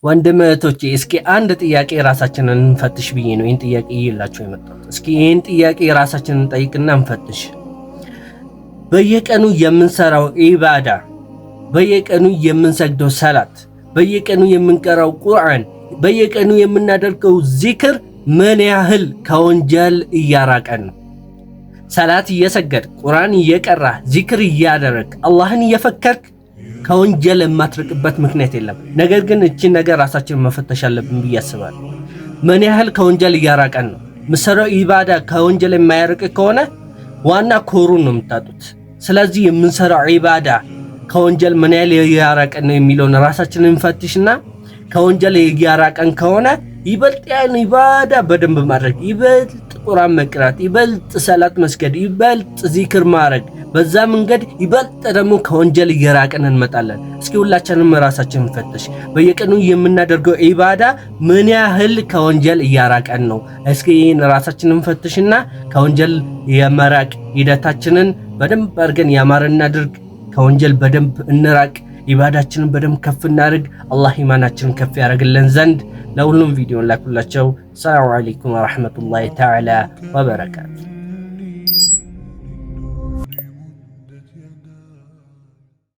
ወንድም እህቶቼ እስኪ አንድ ጥያቄ ራሳችንን እንፈትሽ ብዬ ነው ይህን ጥያቄ ይላችሁ የመጣሁት። እስኪ ይህን ጥያቄ ራሳችንን እንጠይቅና እንፈትሽ። በየቀኑ የምንሰራው ኢባዳ፣ በየቀኑ የምንሰግደው ሰላት፣ በየቀኑ የምንቀራው ቁርአን፣ በየቀኑ የምናደርገው ዚክር ምን ያህል ከወንጀል እያራቀን ነው? ሰላት እየሰገድ ቁርአን እየቀራ ዚክር እያደረግ አላህን እየፈከርክ ከወንጀል የማትርቅበት ምክንያት የለም። ነገር ግን እቺን ነገር ራሳችንን መፈተሽ አለብን ብዬ አስባለሁ። ምን ያህል ከወንጀል እያራቀን ነው? ምሰራው ኢባዳ ከወንጀል የማያርቅ ከሆነ ዋና ኮሩን ነው የምታጡት። ስለዚህ የምንሰራው ኢባዳ ከወንጀል ምን ያህል እያራቀን ነው የሚለውን ራሳችንን እንፈትሽና ከወንጀል እያራቀን ከሆነ ይበልጥ ያን ኢባዳ በደንብ ማድረግ፣ ይበልጥ ቁርአን መቅራት፣ ይበልጥ ሰላት መስገድ፣ ይበልጥ ዚክር ማድረግ፣ በዛ መንገድ ይበልጥ ደግሞ ከወንጀል እየራቀን እንመጣለን። እስኪ ሁላችንም ራሳችንን እንፈትሽ። በየቀኑ የምናደርገው ኢባዳ ምን ያህል ከወንጀል እያራቀን ነው? እስኪ ይህን ራሳችንን እንፈትሽና ከወንጀል የመራቅ ሂደታችንን በደንብ አድርገን ያማረ እናድርግ። ከወንጀል በደንብ እንራቅ። ኢባዳችንን በደንብ ከፍ እናድርግ። አላህ ኢማናችንን ከፍ ያደርግልን ዘንድ ለሁሉም ቪዲዮን ላኩላቸው። ሰላሙ አለይኩም ወራህመቱላሂ ተዓላ ወበረካቱ።